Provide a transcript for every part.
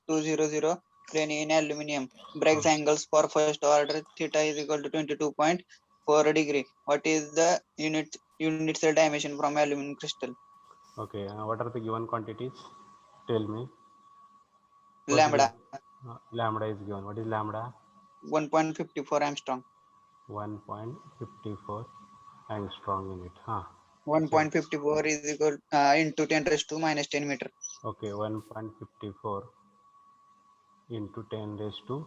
200 plane in aluminum. Bragg's angles for first order theta is equal to 22.4 degree. What is the unit cell dimension from aluminum crystal? Okay, what are the given quantities? Tell me. Lambda. Lambda is given. What is lambda? 1.54 Armstrong. 1.54 angstrom in it. 1.54 is equal into 10 raised to minus 10 meter. Okay, 1.54 into 10 raised to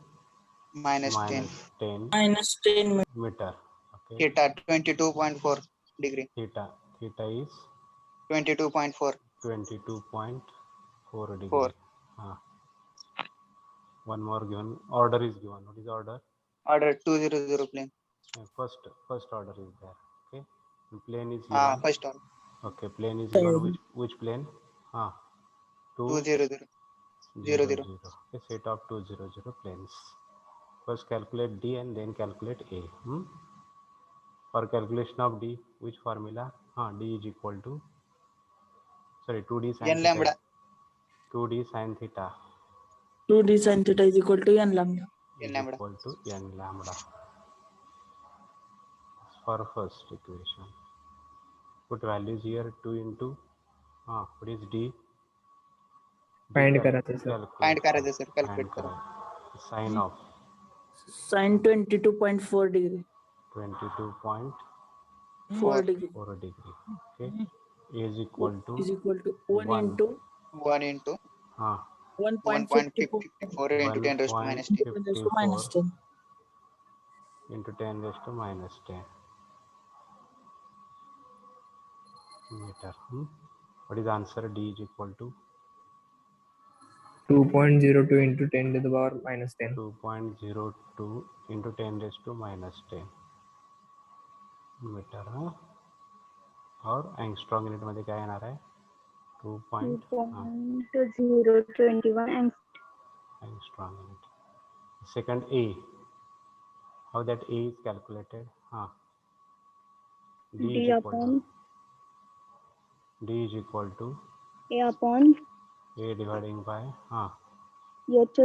minus 10 meter. Okay. Theta 22.4 degree. Theta is 22.4. 22.4 degree. One more given. Order is given. What is order? Order 200 plane. First order is there. Okay. And plane is given. First order. Okay. Plane is given. Which plane? 200. 0, 0. A set of 200 planes. First calculate D and then calculate A. For calculation of D, which formula? D is equal to 2D sin n theta. lambda. 2D sin theta. 2D sin theta is equal to n lambda. Is equal to n lambda. For first equation. Put values here 2 into what is D? Find कराते sir. Find कराते sir. Calculate करो. Sin of sin 22.4 degree. 22.4 degree. Okay. Is equal to 1 into 1 into 1.54 into 10 raised to minus 10. 10 into 10 raised to minus 10 meter. What is the answer? D is equal to 2.02 into 10 to the power minus 10. 2.02 into 10 raised to minus 10 metre. और angstrom unit मध्ये काय येणार आहे? 2.021 angstrom unit. Second A. How that A is calculated? D is equal to A upon A dividing by h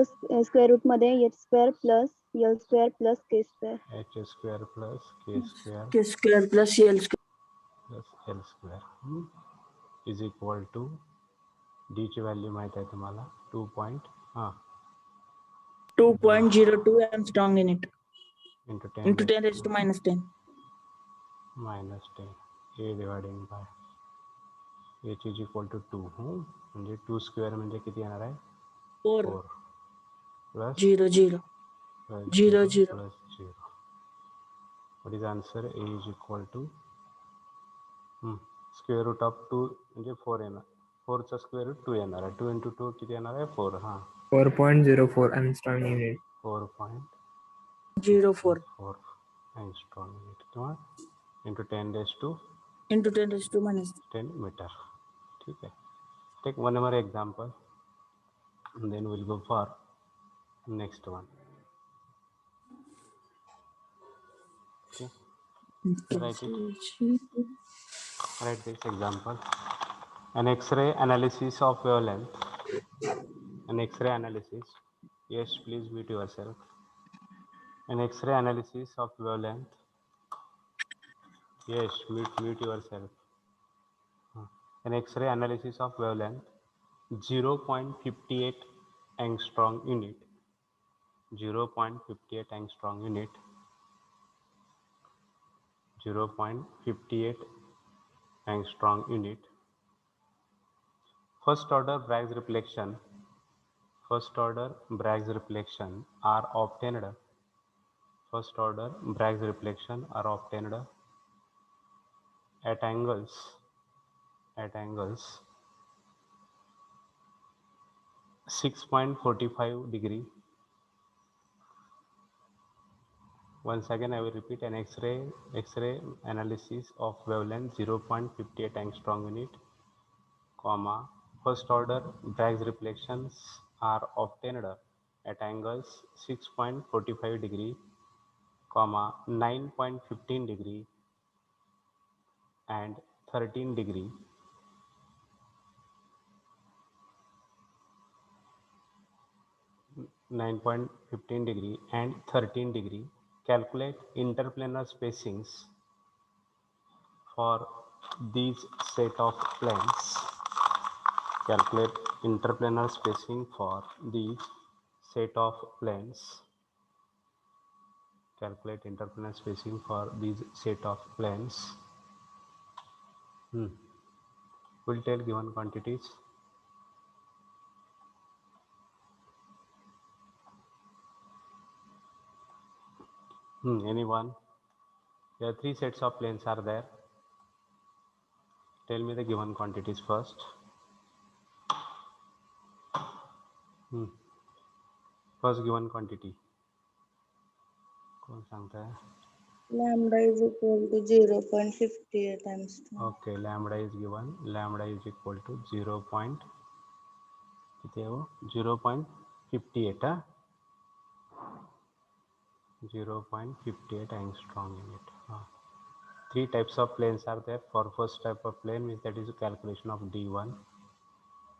square root मध्ये h square plus l square plus k square. h square plus k square k square plus l square plus l square is equal to D ची value माहित आहे तुम्हाला 2.02 Armstrong unit into 10 raised to minus 10. minus 10 A dividing by h is equal to 2. म्हणजे 2 square म्हणजे किती येणार आहे? 4 plus 0 0 0 0 plus 0. What is the answer? A is equal to square root of 2 म्हणजे 4 येणार. 4 चा square root 2 येणार आहे. 2 into 2 किती येणार आहे? 4. 4.04 Armstrong unit. 4.04 Armstrong unit किंवा into 10 raised to minus 10 meter. ठीक है. Take one more example and then we'll go for next one. Okay. Write this example. An X-ray analysis of wavelength. An X-ray analysis. Yes, please mute yourself. An X-ray analysis of wavelength. Yes, mute yourself. An X-ray analysis of wavelength 0.58 angstrom unit. 0.58 angstrom unit. 0.58 angstrom unit. First order Bragg's reflection. First order Bragg's reflection are obtained. First order Bragg's reflection are obtained at angles 6.45 degree. Once again I will repeat. An X-ray analysis of wavelength 0.58 angstrom unit, comma, first order Bragg's reflections are obtained at angles 6.45 degree, comma, 9.15 degree and 13 degree. 9.15 degree and 13 degree. Calculate interplanar spacings for these set of planes. Calculate interplanar spacing for these set of planes. Calculate interplanar spacing for these set of planes. We'll tell given quantities. Anyone? There are 3 sets of planes are there. Tell me the given quantities first. First given quantity. कौन सांगता है? Lambda is equal to 0.58 times 2. Okay, lambda is given. Lambda is equal to 0.58. 0.58 angstrom unit. 3 types of planes are there. For first type of plane, means that is a calculation of d1.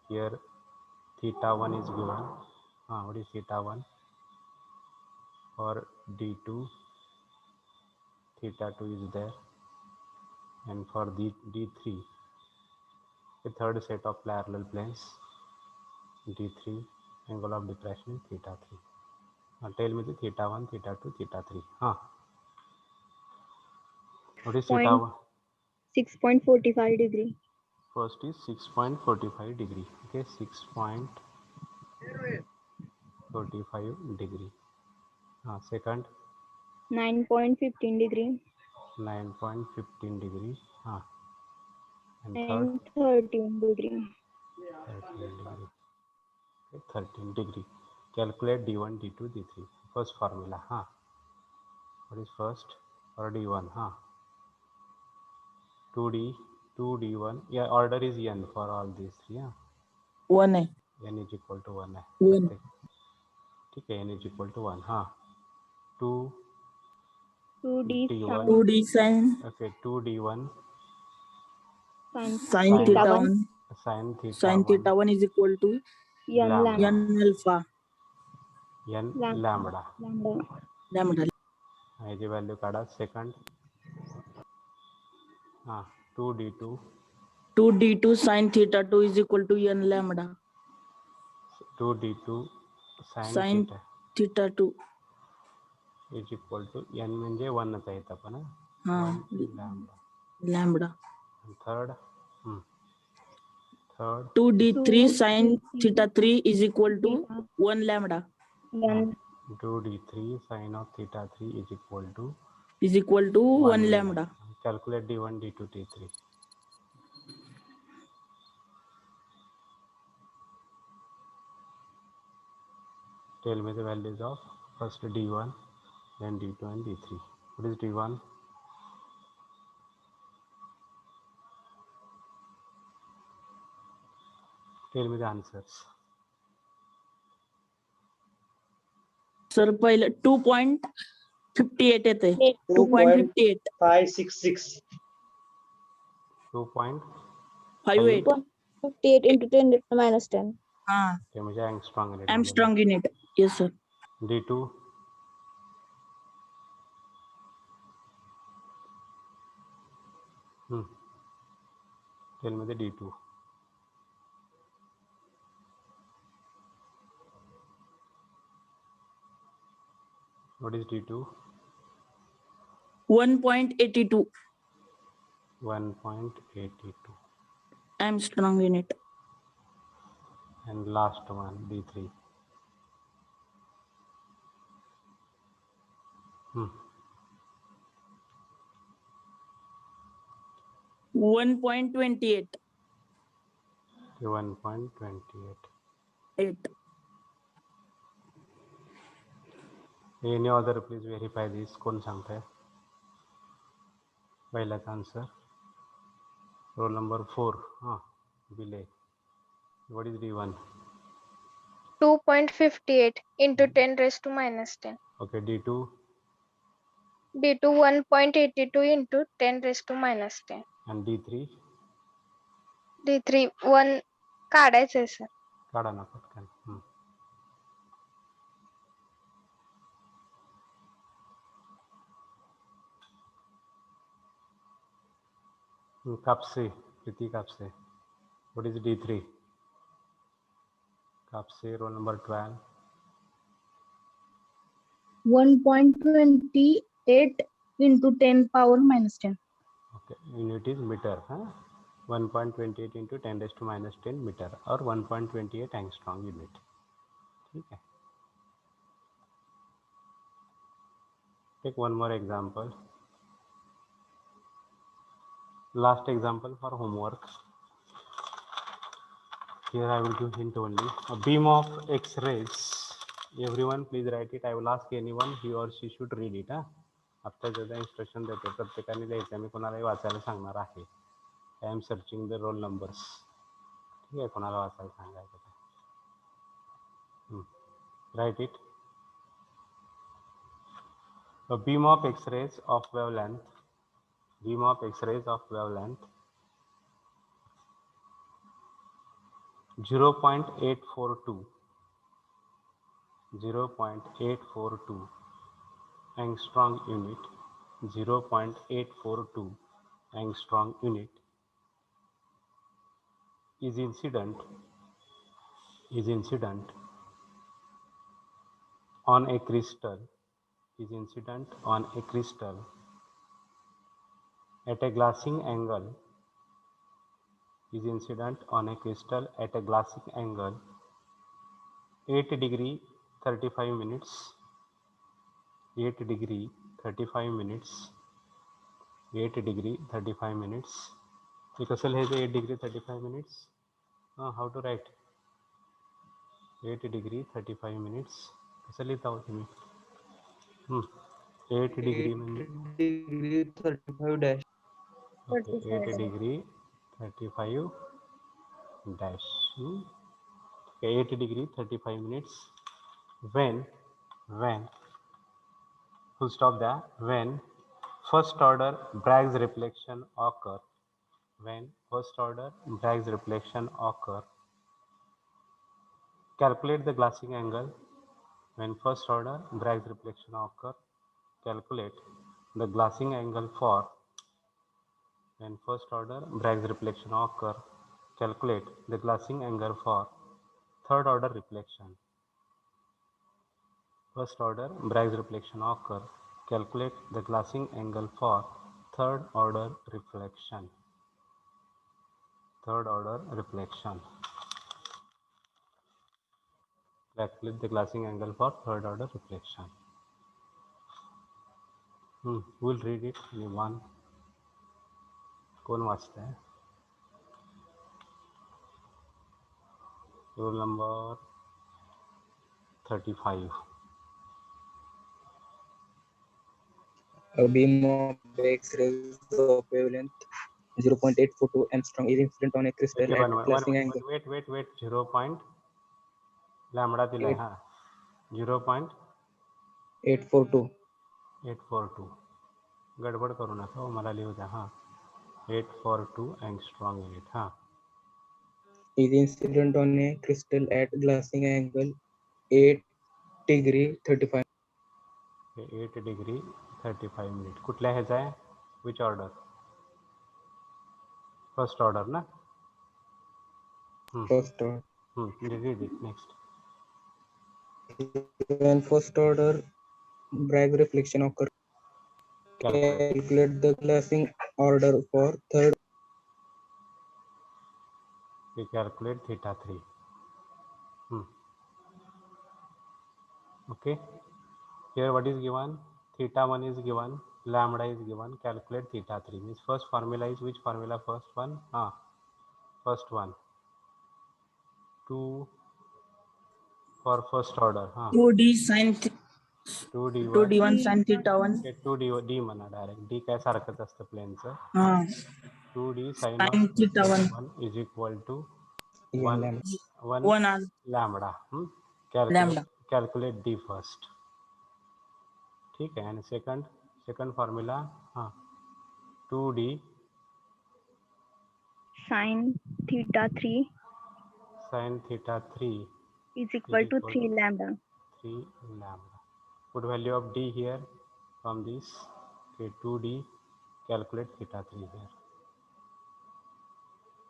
Here theta 1 is given. What is theta 1? For d2, theta 2 is there. And for d3, the third set of parallel planes, d3, angle of depression is theta 3. Now tell me the theta 1, theta 2, theta 3. What is theta 1? 6.45 degree. First is 6.45 degree. Okay, 6.45 degree. Second, 9.15 degree. 9.15 degree. And third, And 13 degree. 13 degree. Okay, 13 degree. Calculate d1, d2, d3. First formula. What is first? For d1. 2d, 2d1. Yeah, order is n for all these 3. 1 है. n is equal to 1 है. 1. ठीक है, n is equal to 1. 2 2d d1. 2d sin Okay, 2d1 sin theta 1. sin theta Sin 1. theta 1 is equal to n Lambda. n alpha. n lambda. Lambda. याची value काढा. Second 2d2 2d2 sin theta 2 is equal to n lambda. 2d2 sin Sin theta theta 2. Is equal to n म्हणजे 1च आहे इथं पण. 1 lambda. Lambda. Third 2d3 sin theta 3 is equal to 1 lambda. 2d3 sin of theta 3 is equal to 1 lambda. Calculate d1, d2, d3. Tell me the values of first d1, then d2 and d3. What is d1? Tell me the answers. Sir पहिले 2.58 येते. 2.58. 566. 2.58 58 into 10 to the minus 10. ते म्हणजे angstrom unit. Armstrong unit. Yes sir. d2 tell me the d2. What is d2? 1.82. 1.82. Armstrong unit. And last one d3. 1.28. 1.28. 8. Any other, please verify this. कोण सांगताय? पहिलाच answer roll number 4. बिले. What is d1? 2.58 into 10 raised to minus 10. Okay, d2 d2 1.82 into 10 raised to minus 10. and d3 d3 1 काढायचंय sir. काढा ना पटकन. Kapse, Priti Kapse. What is D3? Kapse, roll number 12. 1.28 into 10 power minus 10. Okay, unit is meter, huh? 1.28 into 10 raised to minus 10 meter or 1.28 angstrom unit. ठीक है. Take one more example. Last example for homework. Here I will give hint only. A beam of X-rays. Everyone please write it. I will ask anyone, he or she should read it. After the instruction देते प्रत्येकाने लिहायचं. मी कोणालाही वाचायला सांगणार आहे. I am searching the roll numbers. ठीक आहे, कोणाला वाचायला सांगायचं. Write it. A beam of X-rays of wavelength. Beam of X-rays of wavelength 0.842 angstrom unit, 0.842 angstrom unit is incident on a crystal at a glassing angle 8 degree 35 minutes 8 degree 35 minutes हे कसं लिहायचं 8 degree 35 minutes how to write 8 degree 35 minutes कसं लिहिता हो तुम्ही 8 degree म्हणजे 35 dash. okay, 8 degree 35 dash 8 degree 35 minutes when full stop there when first order Bragg's reflection occur calculate the glassing angle when first order Bragg's reflection occur calculate the glassing angle for when first order Bragg's reflection occur calculate the glassing angle for third order reflection first order Bragg's reflection occur calculate the glassing angle for third order reflection calculate the glassing angle for third order reflection we'll read it in one कौन वाचता है roll number 35 A beam of X-rays of wavelength 0.842 angstrom is incident on a crystal at glassing angle. wait 0. Lambda दिलाय हा 0.842 गडबड करू नका हो मला लिहू द्या हा 842 angstrom unit हा Is incident on a crystal at glassing angle 8 degree 35. 8 degree 35 minute कुठल्या ह्याचा आहे which order first order ना First order. read it next When first order Bragg reflection occur, calculate the glassing order for third. we calculate theta 3 okay here what is given theta 1 is given lambda is given calculate theta 3 means first formula is which formula first one first one 2 for first order 2d sin 2d1 sin theta 1 2d म्हणा direct d काय सारखंच असतं प्लेनचं हा 2d sin of sin theta 1 1 is equal to 1 1 r lambda lambda calculate d first ठीक है and second formula 2d sin theta 3 is equal to 3 lambda. 3 lambda put value of d here from this okay 2d calculate theta 3 here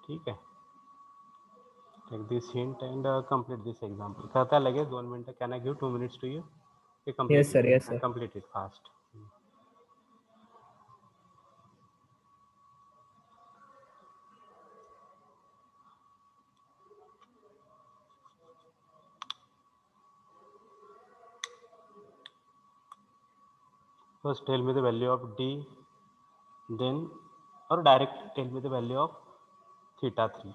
ठीक है, take this hint and complete this example. करता लगे 2 minute. Can I give 2 minutes to you? Yes, sir. Yes, sir. Complete it fast. First tell me the value of d, then or direct tell me the value of theta 3.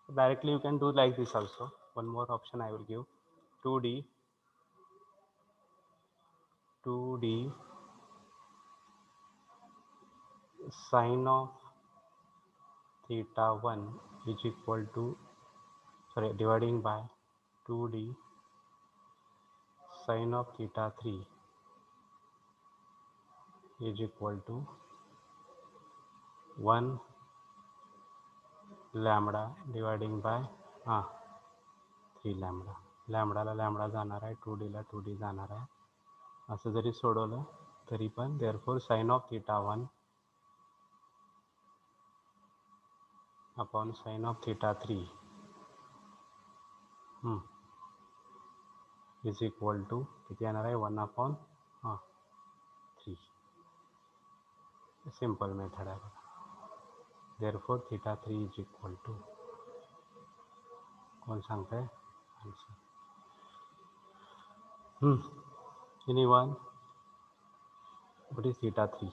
Directly you can do like this also. One more option I will give. 2d sine of theta 1 is equal to, sorry, dividing by 2d sine of theta 3 is equal to 1 lambda dividing by 3 lambda. लॅमडाला lambda जाणार आहे, 2d ला 2d जाणार आहे. असं जरी सोडवलं तरी पण therefore sine of theta 1 upon sine of theta 3 is equal to किती येणार आहे, 1 अपॉन 3. सिंपल मेथड आहे बघा. Therefore theta 3 is equal to, कोण सांगताय answer? Anyone? What is theta 3?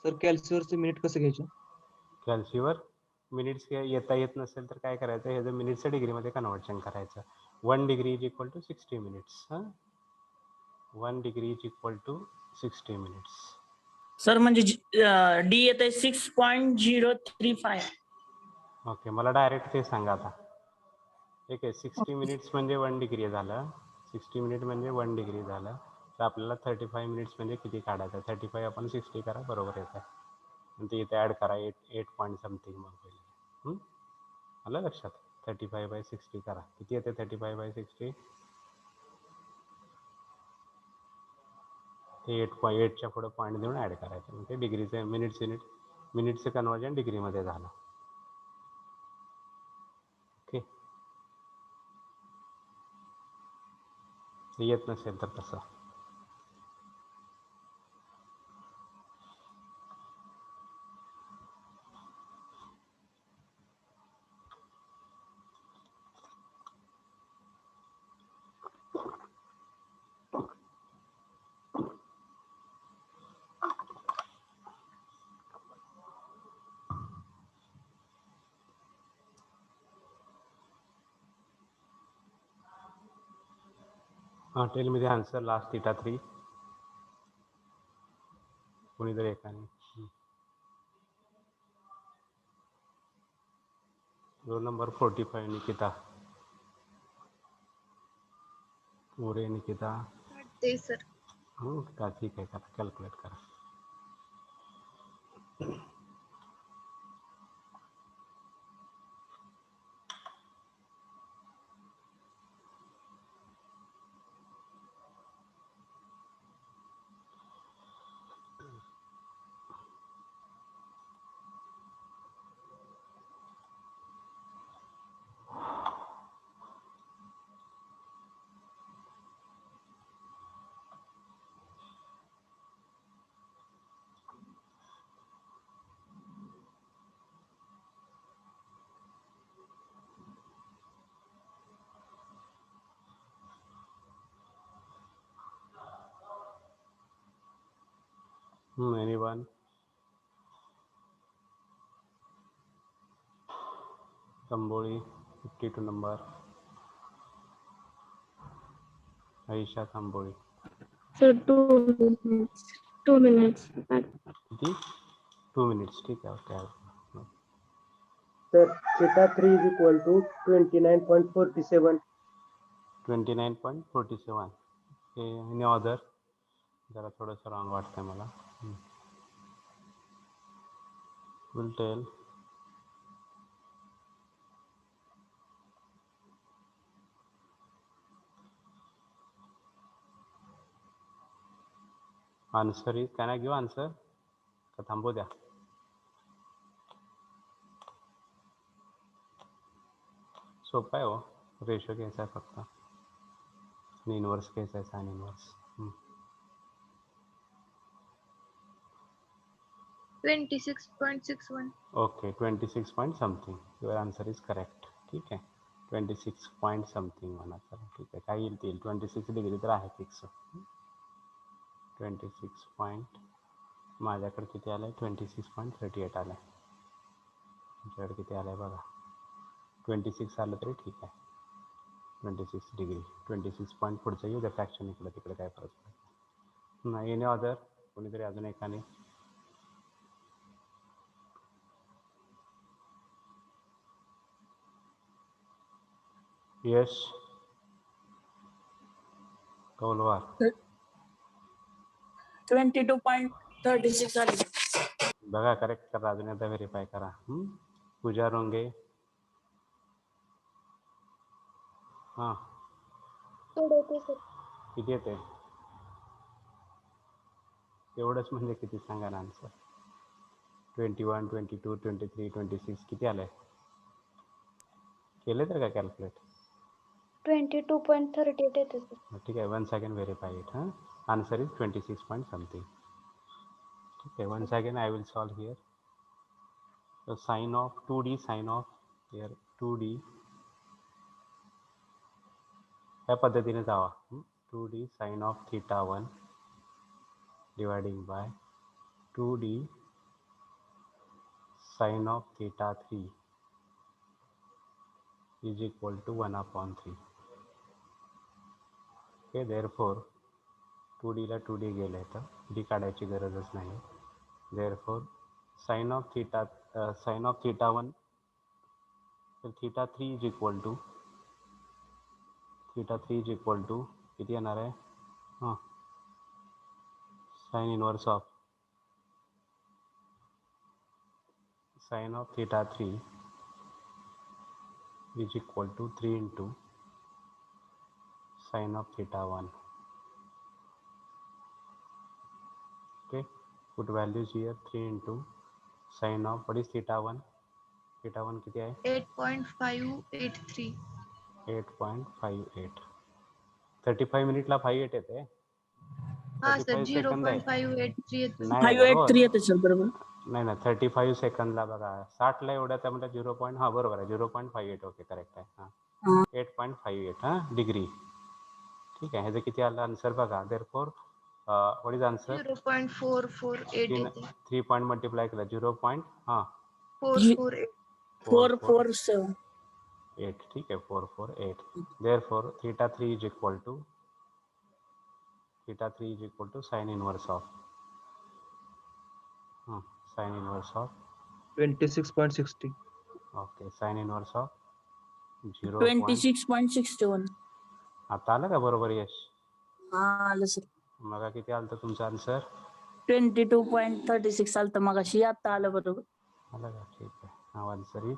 Sir कॅल्सीवरचं मिनिट कसं घ्यायचं? कॅल्सीवर मिनिट्स येता येत नसेल तर काय करायचं, हे जर मिनिट्सच्या डिग्रीमध्ये कन्वर्शन करायचं. 1 degree is equal to 60 minutes. 1 degree is equal to 60 minutes. Sir म्हणजे डी येते 6.035. ओके, मला डायरेक्ट ते सांगा आता. ठीक आहे, 60 मिनिट्स म्हणजे 1 डिग्री झालं. 60 मिनिट म्हणजे 1 डिग्री झालं. तर आपल्याला 35 मिनिट्स म्हणजे किती काढायचं? 35 आपण 60 करा, बरोबर येतं. आणि ते इथे ॲड करा 8 पॉईंट समथिंग. मग पहिले आलं लक्षात? 35/60 करा, किती येते 35/60? ते 8च्या पुढं पॉईंट देऊन ॲड करायचं. म्हणजे डिग्रीचे मिनिट्सचं कन्वर्जन डिग्रीमध्ये झालं. ओके, येत नसेल तर तसं. Tell me the answer last theta 3. कोणीतरी एकाने. Roll number 45 Nikita. मोरे निकिता. ते सर का ठीक आहे, करा कॅल्क्युलेट करा. Anyone? Tamboli 52 number. Ayesha Tamboli. Sir 2 minutes. किती? 2 मिनिट्स. ठीक आहे, okay. Sir theta 3 is equal to 29.47. 29.47. Any other? जरा थोडंसं रॉंग वाटतंय मला. Will tell. Answer is, can I give answer का थांबू द्या? सोपं आहे हो, रेशो घ्यायचा आहे फक्त आणि इनवर्स घ्यायचा आहे, sine inverse. 26.61. Okay 26 point something, your answer is correct. ठीक आहे, 26 पॉईंट समथिंग म्हणा. चला ठीक आहे, काय येईल ते येईल. 26 डिग्री तर आहे फिक्स. 26 पॉईंट, माझ्याकडे किती आलं आहे? 26.38 आलं आहे. तुमच्याकडे किती आलं आहे बघा. 26 आलं तरी ठीक आहे. 26 डिग्री, 26 पॉईंट पुढचं येऊ द्या फ्रॅक्शन, इकडं तिकडे काय फरक पडत नाही. एनी अदर कोणीतरी अजून एकाने? यश कौलवार. 22.36 आले. बघा करेक्ट करा, अजून एकदा व्हेरीफाय करा. पूजा रोंगे. हां किती येते? एवढंच म्हणजे किती सांगा ना आन्सर. 21, 22, 23, 26 किती आलंय? केले तर का कॅल्क्युलेट? 22.38 येते सर. ठीक आहे, 1 second verify it. Answer is 26 point something. ठीक आहे, 1 second I will solve here. So sin of 2d, sin of here 2d, ह्या पद्धतीने जावा. 2d sin of theta 1 dividing by 2d sin of theta 3 is equal to 1/3. Okay, therefore 2d La 2d गेले तर d काढायची गरजच नाही. therefore sin of theta 1, तर theta 3 is equal to किती येणार आहे? हां, sin inverse of theta 3 is equal to 3 into sin of theta 1. Okay, put values here. 3 into sin of, what is theta 1? Theta 1 किती आहे? 8.583. 8.58. 35 मिनिटला 58 येते. हा सर 35 सेकंद आहे. 0.583 येते. नाही 583 येते सर, बरोबर. नाही ना, 35 सेकंदला बघा. 60ला एवढ्या त्यामध्ये 0. हां बरोबर आहे, 0.58. ओके करेक्ट आहे. हां 8.58 हां डिग्री. ठीक आहे, ह्याचं किती आलं आन्सर बघा. Therefore what is answer? 0.448 येते. 3 पॉईंट मल्टिप्लाय केला 0. हां 448. 447. 8. ठीक आहे, 448. Therefore theta 3 is equal to sin inverse of sin inverse of 26.60. Okay, sin inverse of 0. 26.61. आता आलं का बरोबर यश? हा आलं सर. मग किती आलं तुमचं आन्सर? 22.36 आलं तर मगाशी, आता आलं बरोबर. आलं का? ठीक आहे. हा आन्सर इज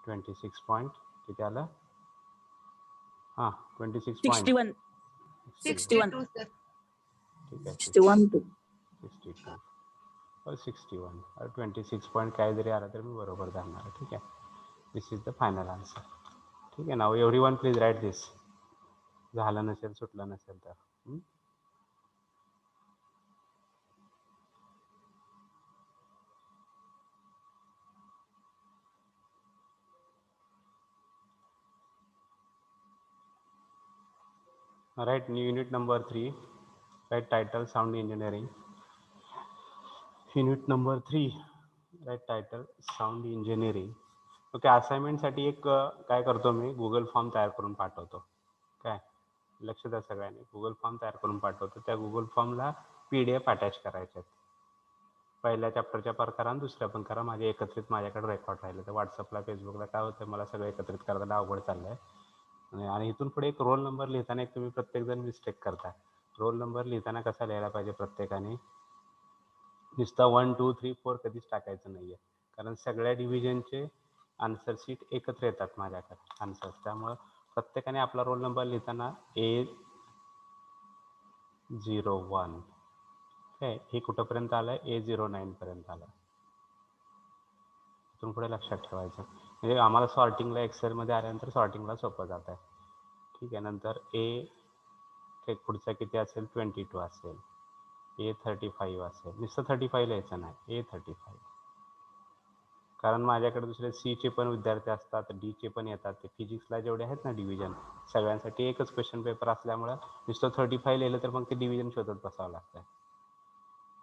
26 पॉईंट किती आलं? हां 26 पॉईंट 61. 62 सर. ठीक आहे, 61. 62 or 61 or 26 पॉईंट काय जरी आला तर मी बरोबर जाणार आहे. ठीक आहे, this is the final answer. ठीक आहे, नाव everyone please write this. झालं नसेल, सुटलं नसेल तर. Right, unit number 3, right title sound engineering. Unit number 3, right title sound engineering. Okay, असाइनमेंटसाठी एक काय करतो मी, गुगल फॉर्म तयार करून पाठवतो. काय लक्ष द्या सगळ्यांनी, गुगल फॉर्म तयार करून पाठवतो. त्या गुगल फॉर्मला PDF अटॅच करायचे आहेत. पहिल्या चॅप्टरच्या पर करा आणि दुसऱ्या पण करा. माझे एकत्रित माझ्याकडे रेकॉर्ड राहिले तर व्हॉट्सअपला फेसबुकला काय होतं, मला सगळं एकत्रित करायला अवघड चाललं आहे. आणि इथून पुढे एक रोल नंबर लिहिताना एक तुम्ही प्रत्येकजण मिस्टेक करताय. रोल नंबर लिहिताना कसा लिहायला पाहिजे प्रत्येकाने, नुसता 1, 2, 3, 4 कधीच टाकायचं नाही आहे. कारण सगळ्या डिव्हिजनचे आन्सर शीट एकत्र येतात माझ्याकडे आन्सर्स. त्यामुळं प्रत्येकाने आपला रोल नंबर लिहिताना A01 आहे. हे कुठंपर्यंत आलं A09 पर्यंत आलं. इथून पुढे लक्षात ठेवायचं. म्हणजे आम्हाला सॉर्टिंगला एक्सेलमध्ये आल्यानंतर सॉर्टिंगला सोपं जात आहे. ठीक आहे. नंतर ते पुढचा किती असेल 22 असेल, A35 असेल. नुसतं 35 लिहायचं नाही, A35. कारण माझ्याकडे दुसरे Cचे पण विद्यार्थी असतात, Dचे पण येतात. ते फिजिक्सला जेवढे आहेत ना डिव्हिजन, सगळ्यांसाठी एकच क्वेश्चन पेपर असल्यामुळं नुसतं 35 लिहिलं तर मग ते डिव्हिजन शोधत बसावं लागतं.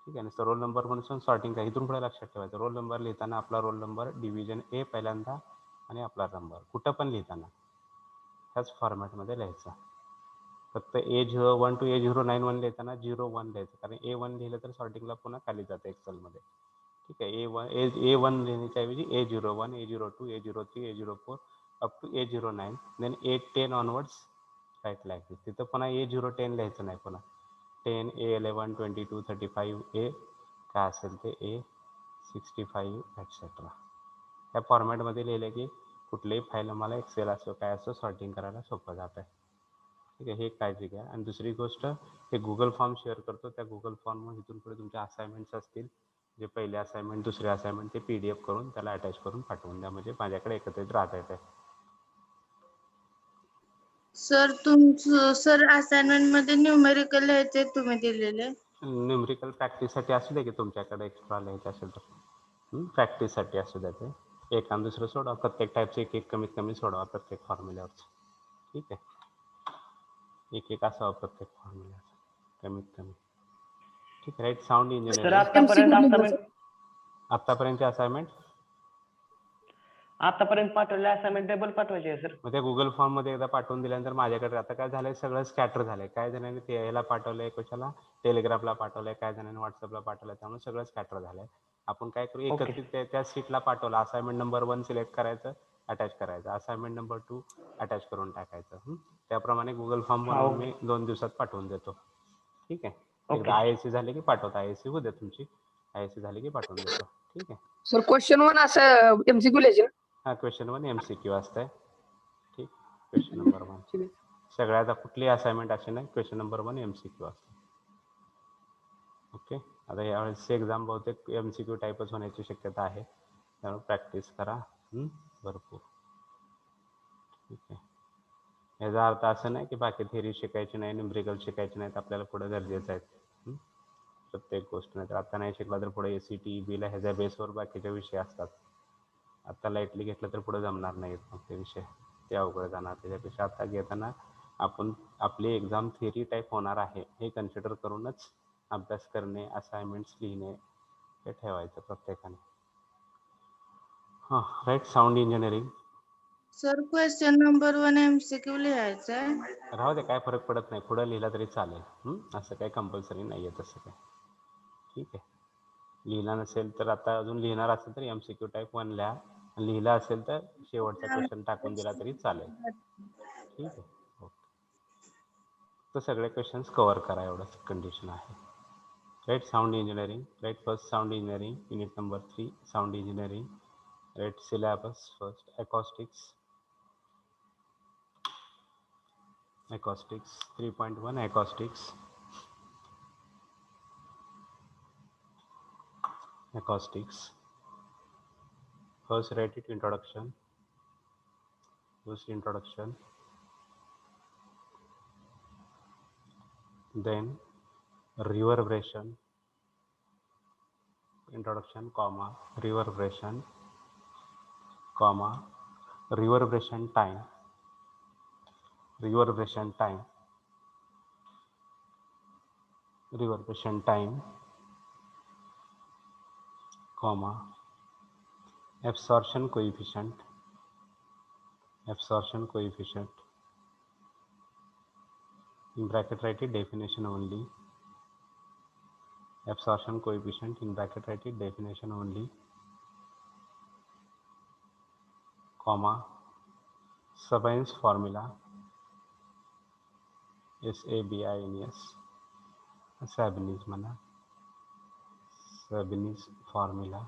ठीक आहे. नुसतं रोल नंबर म्हणून सॉर्टिंग काय इथून पुढे लक्षात ठेवायचं. रोल नंबर लिहिताना आपला रोल नंबर डिव्हिजन A पहिल्यांदा आणि आपला नंबर कुठं पण लिहिताना ह्याच फॉर्मॅटमध्ये लिहायचा. फक्त A01 to A09 लिहिताना 01 लिहायचं, कारण A1 लिहिलं तर सॉर्टिंगला पुन्हा खाली जातं एक्सेलमध्ये. ठीक आहे. A1 लिहिण्याच्या ऐवजी A01, A02, A03, A04 up to A09, then A10 onwards right like. तिथं पुन्हा A010 लिहायचं नाही. पुन्हा 10, A11, 22, 35, A काय असेल ते A65 ॲटसेट्रा. ह्या फॉर्मॅटमध्ये लिहिलं की कुठलीही फाईल आम्हाला एक्सेल असो काय असो सॉर्टिंग करायला सोपं जात आहे. ठीक आहे. हे काळजी घ्या. आणि दुसरी गोष्ट, हे गुगल फॉर्म शेअर करतो. त्या गुगल फॉर्मवर इथून पुढे तुमच्या असाइनमेंट्स असतील, जे पहिले असाइनमेंट दुसरे असाइनमेंट, ते PDF करून त्याला अटॅच करून पाठवून द्या, म्हणजे माझ्याकडे एकत्रित राहता येते. सर असाइनमेंट मध्ये न्यूमेरिकल लिहायचे तुम्ही दिलेले. न्यूमेरिकल प्रॅक्टिससाठी असू दे की तुमच्याकडे एक्स्ट्रा लिहायचं असेल तर प्रॅक्टिससाठी असू द्या. ते एक आणि दुसरं सोडवा. प्रत्येक टाईपचं एक कमीत कमी सोडवा प्रत्येक फॉर्म्युल्यावरचं. ठीक आहे. एक असावं प्रत्येक फॉर्म्युल्याचं कमीत कमी. ठीक आहे. राईट. साऊंड इंजिनिअरिंग आत्तापर्यंतचे असाइनमेंट आतापर्यंत पाठवले असाइनमेंट डबल पाठवायचे आहे सर. मग त्या गुगल फॉर्ममध्ये एकदा पाठवून दिल्यानंतर माझ्याकडे आता काय झालंय, सगळं स्कॅटर झालंय. काय जणांनी ते याला पाठवलंय, कशाला टेलिग्राफला पाठवलंय, काय जणांनी व्हॉट्सअपला पाठवलंय, त्यामुळे सगळं स्कॅटर झालंय. आपण काय करू, एकत्रित त्या सीटला पाठवलं. असाइनमेंट नंबर 1 सिलेक्ट करायचं, अटॅच करायचं. असाइनमेंट नंबर 2 अटॅच करून टाकायचं. त्याप्रमाणे गुगल फॉर्म बनवून मी 2 दिवसात पाठवून देतो. ठीक आहे. एकदा IAC झाले की पाठवतो. IAC होऊ द्या तुमची. IAC झाली की पाठवून देतो. ठीक आहे. सर क्वेश्चन 1 असं MCQ लिहायचे. हा, क्वेश्चन 1 MCQ असतंय. ठीक. क्वेश्चन नंबर 1 सगळ्यात कुठली असाइनमेंट असे नाही, क्वेश्चन नंबर 1 MCQ असते. ओके. आता यावेळेसची एक्झाम बहुतेक MCQ टाईपच होण्याची शक्यता आहे, त्यामुळे प्रॅक्टिस करा भरपूर. ठीक आहे. याचा अर्थ असं नाही की बाकी थिअरी शिकायची नाही, न्यूमेरिकल शिकायची नाहीत. आपल्याला पुढे गरजेचं आहे प्रत्येक गोष्ट. नाही तर आता नाही शिकला तर पुढे ACT, Bला ह्याच्या बेसवर बाकीचे विषय असतात. आता लाईटली घेतलं तर पुढे जमणार नाहीत मग ते विषय, ते अवघड जाणार. त्याच्यापेक्षा आता घेताना आपण आपली एक्झाम थिअरी टाईप होणार आहे हे कन्सिडर करूनच अभ्यास करणे, असाइनमेंट्स लिहिणे हे ठेवायचं प्रत्येकाने. हां, right. Sound engineering. Sir question number 1 MCQ लिहायचा आहे. राहू दे, काय फरक पडत नाही, पुढं लिहिला तरी चालेल. असं काही कंपल्सरी नाही आहे तसं काय. ठीक आहे. लिहिला नसेल तर आता अजून लिहिणार असेल तर MCQ टाईप 1 लिहा. लिहिला असेल तर शेवटचा क्वेश्चन टाकून दिला तरी चालेल. ठीक आहे. ओके. तर सगळे क्वेश्चन्स कव्हर करा, एवढंच कंडिशन आहे. Right. Sound engineering. Right. First sound engineering, unit number 3 sound engineering. Right. Syllabus first acoustics 3.1 acoustics. First write it introduction. First introduction. Then reverberation. Introduction, comma, reverberation, comma, reverberation time. Reverberation time. Reverberation time, comma, absorption coefficient. Absorption coefficient. In bracket write it definition only. Absorption coefficient in bracket write it definition only, comma, Sabin's formula. SABINS. Sabin's म्हणा. Sabin's formula.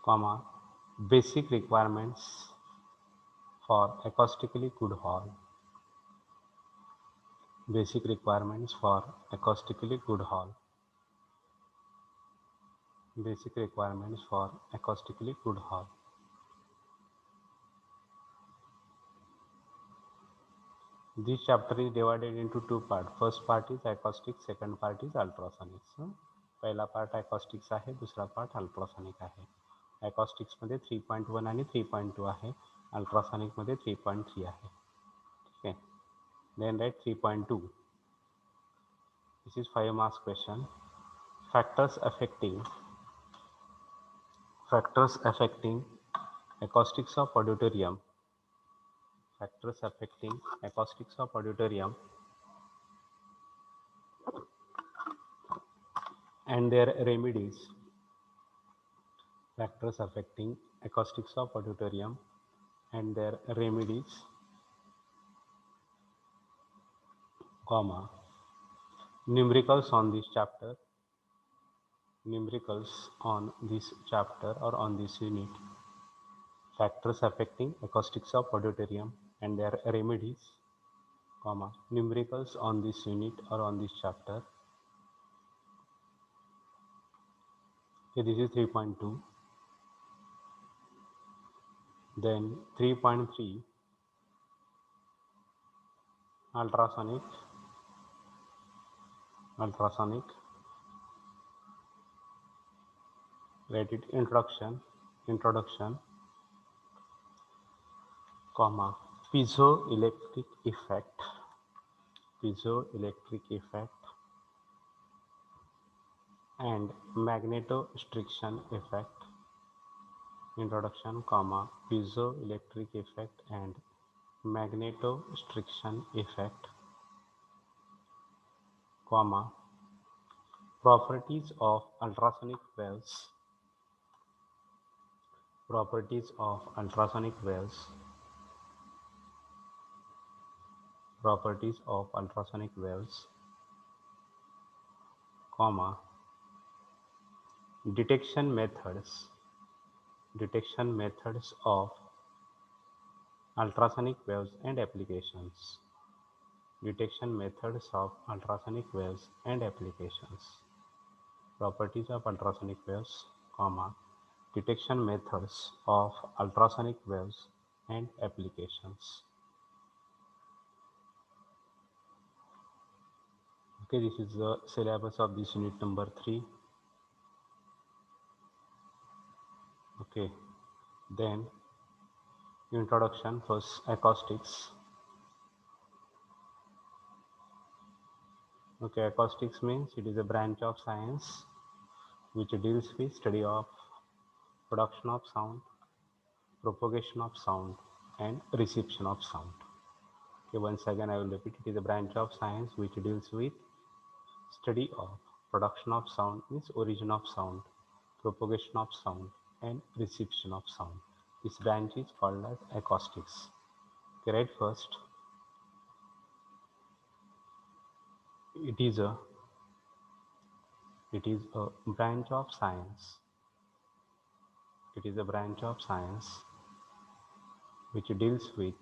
Comma, basic requirements for acoustically good hall. Basic requirements for acoustically good hall. Basic requirements for acoustically good hall. This chapter is divided into two parts. First part is acoustics, second part is ultrasonics. पहिला part acoustics आहे, दुसरा part ultrasonic आहे. acoustics मध्ये 3.1 आणि 3.2 आहे, ultrasonic मध्ये 3.3 आहे. ठीक आहे. Then write 3.2. This is 5 marks question. Factors affecting acoustics of auditorium. Factors affecting acoustics of auditorium and their remedies. Factors affecting acoustics of auditorium and their remedies, comma, numericals on this chapter, numericals on this chapter or on this unit. Factors affecting acoustics of auditorium and their remedies, comma, numericals on this unit or on this chapter. Okay, this is 3.2. Then 3.3, ultrasonic, write it introduction, comma, piezoelectric effect and magnetostriction effect. Introduction, comma, piezoelectric effect and magnetostriction effect, comma, properties of ultrasonic waves, comma, detection methods of ultrasonic waves and applications. Properties of ultrasonic waves, comma, detection methods of ultrasonic waves and applications. Okay, this is the syllabus of this unit number 3. Okay, then introduction. First, acoustics. Okay, acoustics means it is a branch of science which deals with study of production of sound, propagation of sound and reception of sound. Okay, once again I will repeat, it is a branch of science which deals with study of production of sound, means origin of sound, propagation of sound and reception of sound. This branch is called as acoustics. Okay, right, first, it is a branch of science. It is a branch of science which deals with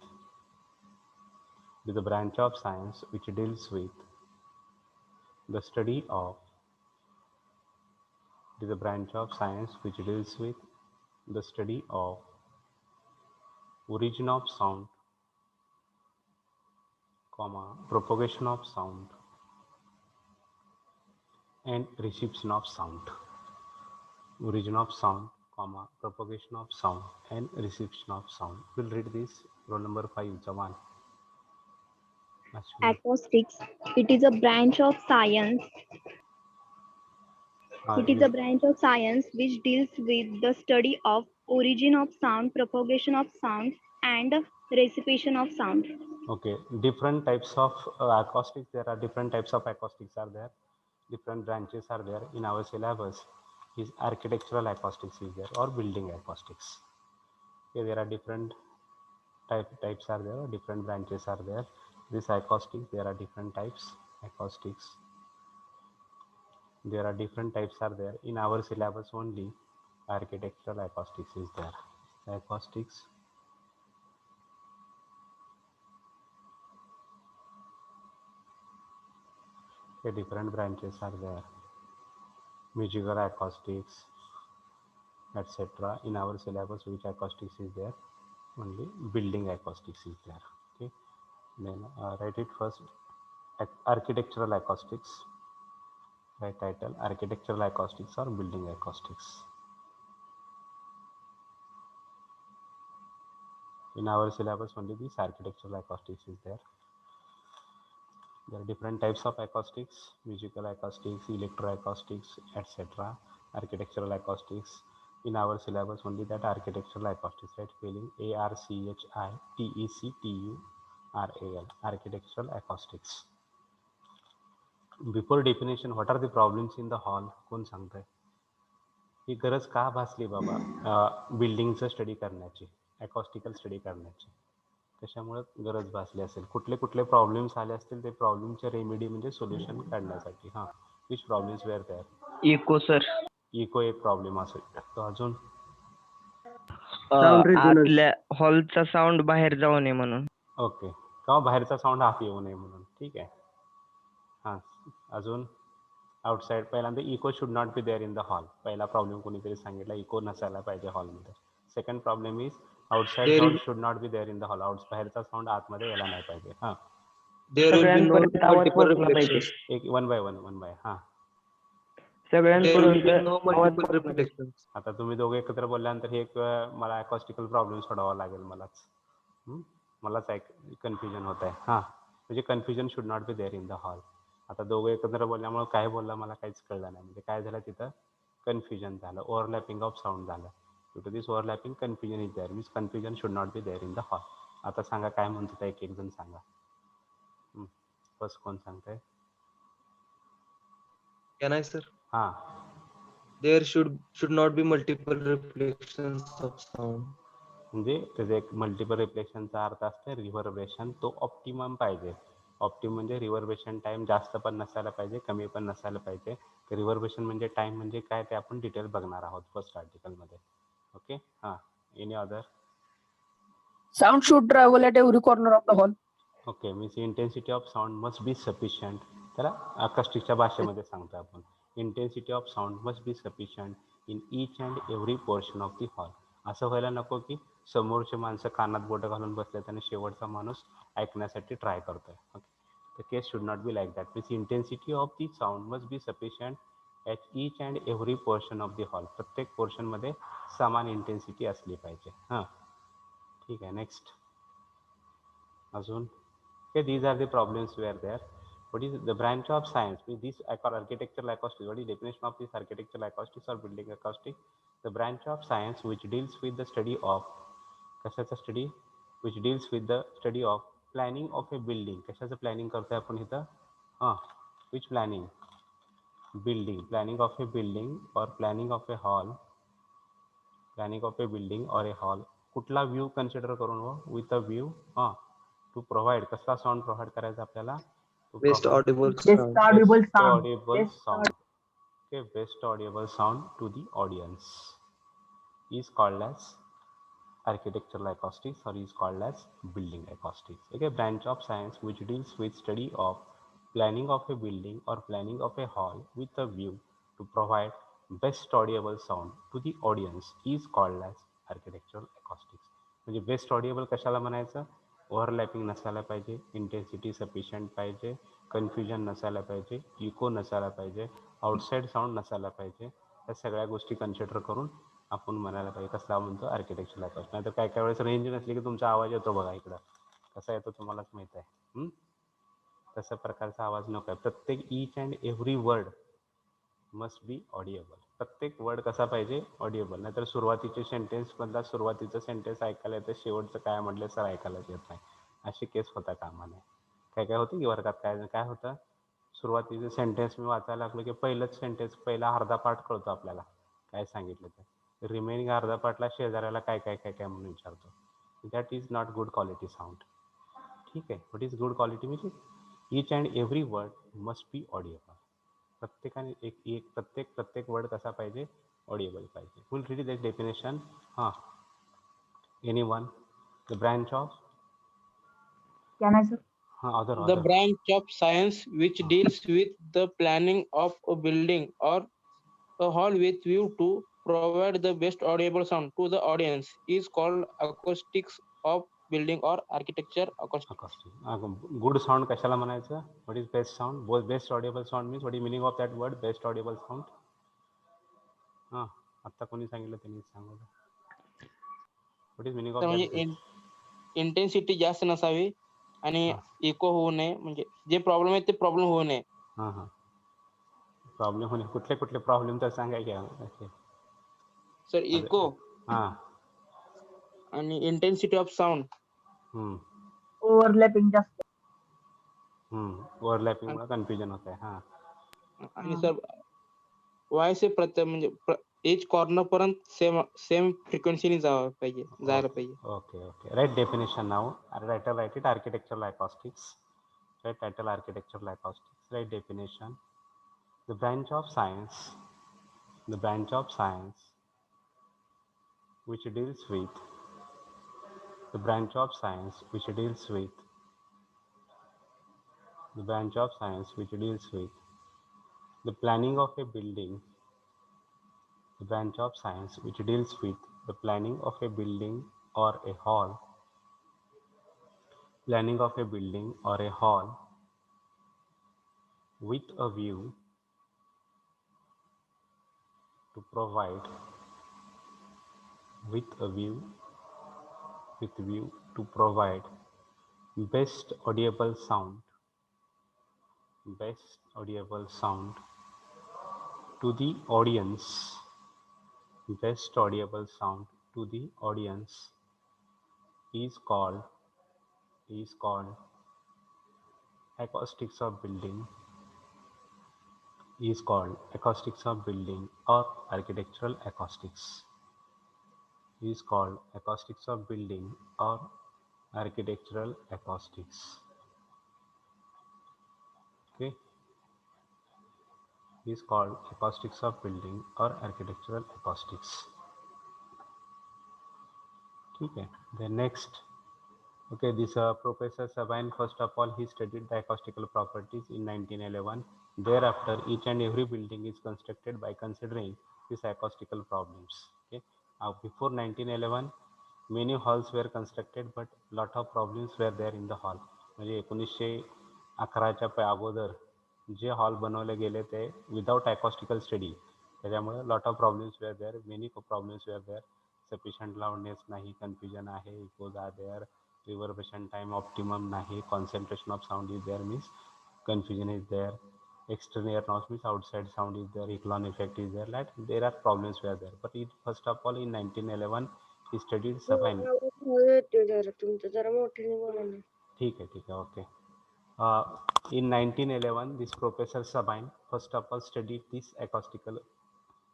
the study of origin of sound, comma, propagation of sound and reception of sound. Origin of sound, comma, propagation of sound and reception of sound. We'll read this. Roll number 5, Jawan. Acoustics. It is a branch of science. It is a branch of science which deals with the study of origin of sound, propagation of sound, and reception of sound. Okay, different types of acoustics. There are different types of acoustics are there. Different branches are there in our syllabus. Is architectural acoustics is there or building acoustics. Okay, there are different types are there, different branches are there. This acoustics, there are different types acoustics. There are different types are there in our syllabus only. Architectural acoustics is there. Acoustics. Okay, different branches are there. Musical acoustics, etc. In our syllabus, which acoustics is there? Only building acoustics is there. Okay, then write it first. Architectural acoustics. Right title: architectural acoustics or building acoustics. In our syllabus, only this architectural acoustics is there. There are different types of acoustics: musical acoustics, electroacoustics, etc. Architectural acoustics. In our syllabus, only that architectural acoustics, right? Spelling ARCHITECTURAL, architectural acoustics. Before definition, what are the problems in the hall? कोण सांगताय? ही गरज का भासली बाबा बिल्डिंगचं study करण्याची, अकॉस्टिकल study करण्याची? कशामुळे गरज भासली असेल? कुठले कुठले प्रॉब्लेम्स आले असतील ते प्रॉब्लेमचे रेमेडी म्हणजे सोल्युशन काढण्यासाठी. हां, which problems were there? Echo sir. Echo एक प्रॉब्लेम असेल. तर अजून आतल्या हॉलचा साऊंड बाहेर जाऊ नये म्हणून. ओके, किंवा बाहेरचा साऊंड आत येऊ नये म्हणून. ठीक आहे. हां, अजून आउटसाइड. पहिल्यांदा echo should not be there in the hall. पहिला प्रॉब्लेम कोणीतरी सांगितला, इको नसायला पाहिजे हॉलमध्ये. Second problem is outside sound should not be there in the hall. बाहेरचा साऊंड आतमध्ये यायला नाही पाहिजे. हां, सगळ्यांपर्यंत आवाज पोहोचला पाहिजे. एक वन बाय. हां, सगळ्यांपर्यंत. आता तुम्ही दोघे एकत्र बोलल्यानंतर हे एक मला अकॉस्टिकल प्रॉब्लेम सोडावा लागेल मलाच एक कन्फ्युजन होत आहे. हां, म्हणजे confusion should not be there in the hall. आता दोघे एकत्र बोलल्यामुळे काय बोलला मला काहीच कळलं नाही. म्हणजे काय झालं तिथं? कन्फ्युजन झालं, ओव्हरलॅपिंग ऑफ साऊंड झालं. Due to this overlapping confusion is there, means confusion should not be there in the hall. आता सांगा काय म्हणत होता, एक एक जण सांगा. फर्स्ट कोण सांगताय? Can I, sir? हां, There should not be multiple reflections of sound. म्हणजे त्याचा एक मल्टिपल रिफ्लेक्शनचा अर्थ असते रिव्हर्बरेशन. तो ऑप्टिमम पाहिजे. ऑप्टिमम म्हणजे रिव्हर्बरेशन टाइम जास्त पण नसायला पाहिजे, कमी पण नसायला पाहिजे. रिव्हर्बरेशन म्हणजे टाइम म्हणजे काय ते आपण डिटेल बघणार आहोत फर्स्ट आर्टिकलमध्ये. ओके. हां, any other? Sound should travel at every corner of the hall. Okay, means intensity of sound must be sufficient. त्याला अकॉस्टिकच्या भाषेमध्ये सांगतो आपण. Intensity of sound must be sufficient in each and every portion of the hall. असं व्हायला नको की समोरचे माणसं कानात बोटं घालून बसलेत आणि शेवटचा माणूस ऐकण्यासाठी ट्राय करतोय. Okay, the case should not be like that. Means intensity of the sound must be sufficient at each and every portion of the hall. प्रत्येक पोर्शनमध्ये समान इंटेन्सिटी असली पाहिजे. हां, ठीक आहे. नेक्स्ट अजून. Okay, these are the problems were there. What is the branch of science? With this architectural acoustics, what is the definition of this architectural acoustics or building acoustics? The branch of science which deals with the study of कशाचा study? which deals with the study of planning of a building. कशाचं planning करतोय आपण इथं? हां, which planning? building. planning of a building or planning of a hall. planning of a building or a hall. कुठला view consider करून with a view to provide. कसला sound provide करायचा आपल्याला? Best audible sound. Okay, best audible sound to the audience is called as architectural acoustics or is called as building acoustics. Okay, branch of science which deals with study of planning of a building or planning of a hall with a view to provide best audible sound to the audience is called as architectural acoustics. म्हणजे best audible कशाला म्हणायचं? Overlapping नसायला पाहिजे, intensity sufficient पाहिजे, confusion नसायला पाहिजे, eco नसायला पाहिजे, आउटसाईड साऊंड नसायला पाहिजे. या सगळ्या गोष्टी कन्सिडर करून आपण म्हणायला पाहिजे कसला म्हणतो? Architectural acoustics. नाही तर काय काय वेळेस रेंज नसली की तुमचा आवाज येतो बघा इकडं. कसा येतो तुम्हालाच माहीत आहे. तशा प्रकारचा आवाज नको आहे. प्रत्येक each and every word must be audible. प्रत्येक वर्ड कसा पाहिजे? ऑडिएबल. नाहीतर सुरुवातीचे सेंटेन्स मधला सुरुवातीचं सेंटेन्स ऐकायला येतं, शेवटचं काय म्हटलं सर ऐकायलाच येत नाही. अशी केस होता कामा नये. काय काय होतं की वर्गात काय होतं? सुरुवातीचं सेंटेन्स मी वाचायला लागलो की पहिलंच सेंटेन्स, पहिला अर्धा पाठ कळतो आपल्याला काय सांगितलं तर. रिमेनिंग अर्धा पाठला शेजाऱ्याला काय काय काय काय म्हणून विचारतो. That is not good quality sound. ठीक आहे. What is good quality? म्हणजे each and every word must be audible. प्रत्येकाने प्रत्येक वर्ड कसा पाहिजे? ऑडिएबल पाहिजे. Full read the definition. हां, anyone? The branch of. Can I, sir? other The other branch of science which deals with the planning of a building or a hall with view to provide the best audible sound to the audience is called acoustics of building or architecture acoustics. acoustic. Good sound कशाला म्हणायचं? What is best sound? Both best audible sound means what is meaning of that word? Best audible sound. हा, आता कोणी सांगितलं त्यांनी सांगितलं. What is meaning तर of that? म्हणजे इंटेन्सिटी जास्त नसावी आणि इको होऊ नये, म्हणजे जे प्रॉब्लेम आहे ते प्रॉब्लेम होऊ नये. हां हां, प्रॉब्लेम होणे कुठले कुठले प्रॉब्लेम तर सांगा की. सर इको हां, आणि इंटेन्सिटी ऑफ साऊंड. ओव्हरलॅपिंग जास्त. ओव्हरलॅपिंग मुळे कन्फ्युजन होत आहे. हां, आणि सर व्हॉइस प्रत्येक म्हणजे एच कॉर्नर पर्यंत सेम फ्रिक्वेन्सीने जायला पाहिजे. Okay okay. राईट डेफिनेशन नाव. Right it architectural acoustics. Right, title architectural acoustics. Right definition. The branch of science which deals with the branch of science which deals with the planning of a building. The branch of science which deals with the planning of a building or a hall. Planning of a building or a hall with a view to provide best audible sound to the audience. Best audible sound to the audience is called acoustics of building. Is called acoustics of building or architectural acoustics. Is called acoustics of building or architectural acoustics. Okay. Is called acoustics of building or architectural acoustics. Okay. Then next. Okay, this Professor Sabine, first of all, he studied the acoustical properties in 1911. Thereafter, each and every building is constructed by considering these acoustical problems. Okay. Before 1911, many halls were constructed, but lot of problems were there in the hall. म्हणजे 1911च्या अगोदर जे hall बनवले गेले ते without acoustical study, त्याच्यामुळे lot of problems were there. Many problems were there. Sufficient loudness नाही, confusion आहे, echoes are there, reverberation time optimum नाही, concentration of sound is there means confusion is there, external noise means outside sound is there, Eklund effect is there, like there are problems were there. But it, first of all, in 1911 he studied Sabine. ठीक है, okay. In 1911 this Professor Sabine first of all studied these acoustical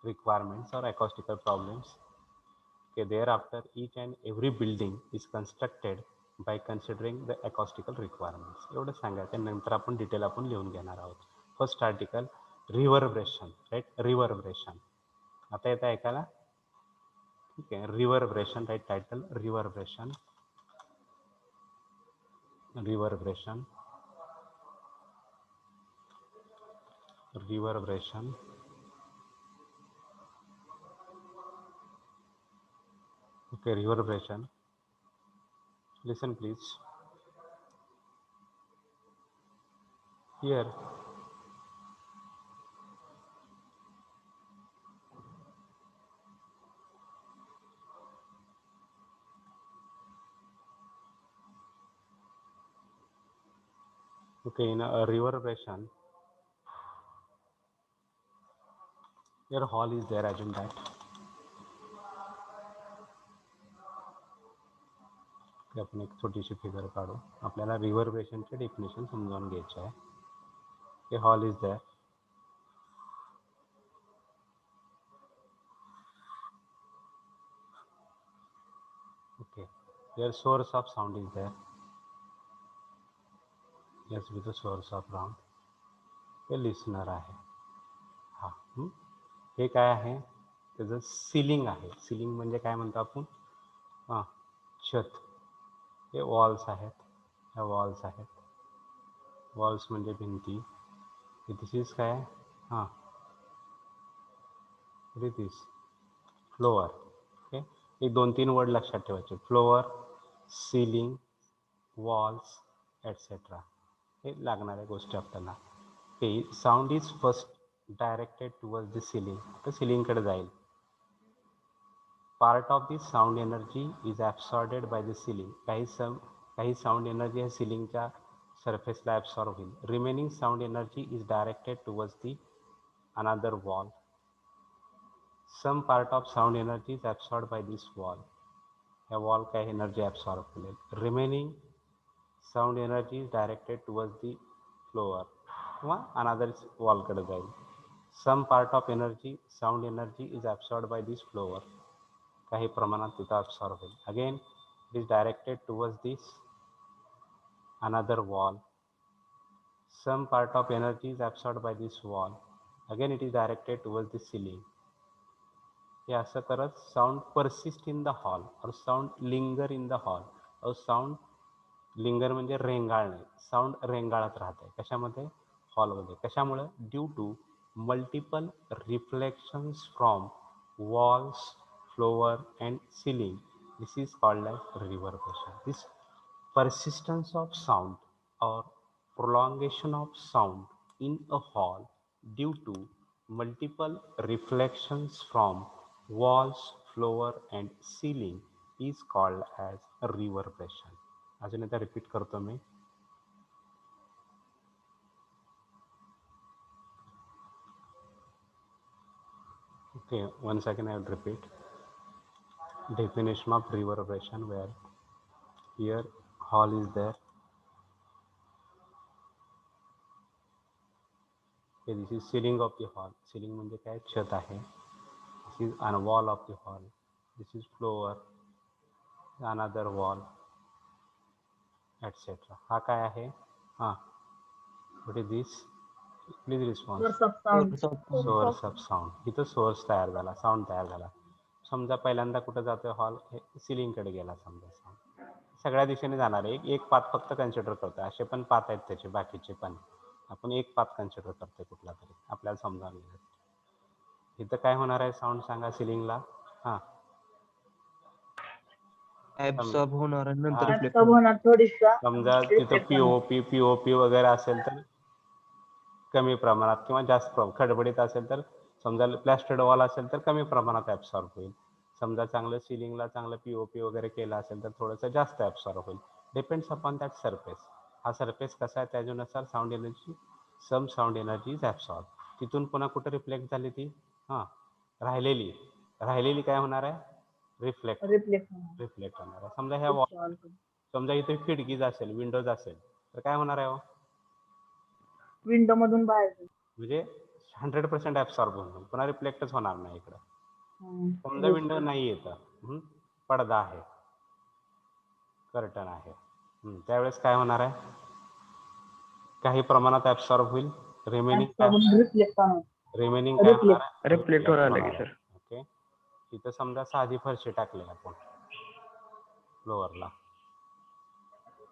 requirements or acoustical problems. Okay, thereafter each and every building is constructed by considering the acoustical requirements. एवढं सांगायचं, नंतर आपण detail आपण लिहून घेणार आहोत. First article reverberation. Right, reverberation. आता येतं ऐकायला? ठीक आहे. Reverberation, right title reverberation. Okay, reverberation. Listen please. Here okay, in a reverberation your hall is there as in that. आपण एक छोटीशी फिगर काढू. आपल्याला रिव्हर्बरेशनचे डेफिनेशन समजावून घ्यायचे आहे. हे hall is there. Okay, here source of sound is there. Yes, with source of sound. हे लिसनर आहे. हा, हे काय आहे? त्याचं सिलिंग आहे. सिलिंग म्हणजे काय म्हणतो आपण? हां, छत. हे वॉल्स आहेत, ह्या वॉल्स आहेत. वॉल्स म्हणजे भिंती. दिस इज काय हां दिस फ्लोअर. ओके, एक 2-3 वर्ड लक्षात ठेवायचे. फ्लोअर, सिलिंग, वॉल्स एटसेट्रा, हे लागणाऱ्या गोष्टी आपल्याला. Okay, sound is first directed towards the ceiling, तर सिलिंगकडे जाईल. Part of this sound energy is absorbed by the ceiling, काही साऊंड एनर्जी हे सिलिंगच्या सरफेसला ॲब्सॉर्ब होईल. Remaining sound energy is directed towards the another wall. Some part of sound energy is absorb by this wall, या wall काही energy absorb केली. Remaining sound energy is directed towards the floor किंवा another वॉलकडे जाईल. Some part of energy sound energy is absorb by this floor, काही प्रमाणात तिथं absorb होईल. Again it is directed towards this another wall. Some part of energy is absorb by this wall, again it is directed towards the ceiling. हे असं करत sound persist in the hall और sound linger in the hall. और sound linger म्हणजे रेंगाळणे, sound रेंगाळत राहते कशामध्ये, हॉलमध्ये. कशामुळे, due to multiple reflections from walls, floor and ceiling. This is called as reverberation. This persistence of sound or prolongation of sound in a hall due to multiple reflections from walls, floor and ceiling is called as a reverberation. अजून एकदा repeat करतो मी. Okay, once again I will repeat. Definition of reverberation, where here hall is there. Okay, this is ceiling of the hall. Ceiling म्हणजे काय, छत आहे. This is a wall of the hall. This is floor, another wall, etc. हा काय आहे, हां, what is this? Please response. Source of sound. इथं source तयार झाला, साऊंड तयार झाला. समजा पहिल्यांदा कुठं जातोय हॉल, हे सिलिंगकडे गेला समजा. साऊंड सगळ्या दिशेने जाणार आहे. एक पाथ फक्त कन्सिडर करतोय, असे पण पाथ आहेत त्याचे बाकीचे पण. आपण एक पाथ कन्सिडर करतोय कुठला तरी आपल्याला समजावून घेण्यासाठी. इथं काय होणार आहे साऊंड सांगा सिलिंगला, हां ऍब्सॉर्ब होणार आणि नंतर हा. रिफ्लेक्ट थोडीसा समजा तिथं पीओपी वगैरे असेल तर कमी प्रमाणात, किंवा जास्त खडबडीत असेल तर, समजा प्लॅस्टर्ड वॉल असेल तर कमी प्रमाणात ॲब्सॉर्ब होईल. समजा चांगलं सिलिंगला चांगलं पीओपी वगैरे केलं असेल तर थोडंसं जास्त ॲब्सॉर्ब होईल. Depends upon that surface. हा सरफेस कसा आहे त्याच्यानुसार sound energy, some sound energy is absorb. तिथून पुन्हा कुठं रिफ्लेक्ट झाली ती, हां राहिलेली काय होणार आहे, रिफ्लेक्ट होणार आहे. समजा ह्या वॉल, समजा इथे खिडकीज असेल, विंडोज असेल तर काय होणार आहे, विंडो मधून बाहेर म्हणजे 100% ॲब्सॉर्ब होऊन पुन्हा रिफ्लेक्टच होणार नाही इकडं. समजा विंडो नाही येतं, पडदा आहे, कर्टन आहे, त्यावेळेस काय होणार आहे, काही प्रमाणात ॲब्सॉर्ब होईल. रिमेनिंग काय होणार आहे, रिफ्लेक्ट होणार आहे सर. ओके, इथं समजा साधी फरशी टाकली आपण फ्लोअरला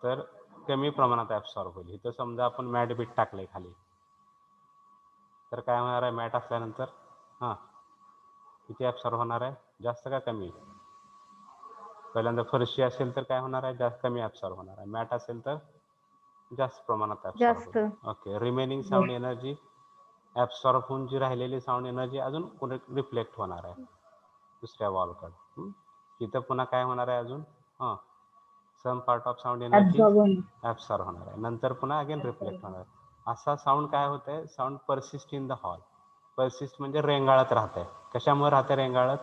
तर कमी प्रमाणात ॲब्सॉर्ब होईल. इथं समजा आपण मॅट बीट टाकले खाली तर काय होणार आहे, मॅट असल्यानंतर किती ॲब्सॉर्ब होणार आहे, जास्त का कमी. पहिल्यांदा फरशी असेल तर काय होणार आहे, जास्त कमी ॲब्सॉर्ब होणार आहे. मॅट असेल तर जास्त प्रमाणात ॲब्सॉर्ब होईल. Okay, remaining sound energy absorb होऊन जी राहिलेली साऊंड एनर्जी अजून रिफ्लेक्ट होणार आहे दुसऱ्या वॉलकडे. इथं पुन्हा काय होणार आहे अजून, some part of sound energy absorb होणार आहे, नंतर पुन्हा अगेन रिफ्लेक्ट होणार आहे. असा साऊंड काय होत आहे, sound persist in the hall. Persist म्हणजे रेंगाळत राहत आहे. कशामुळे राहते रेंगाळत,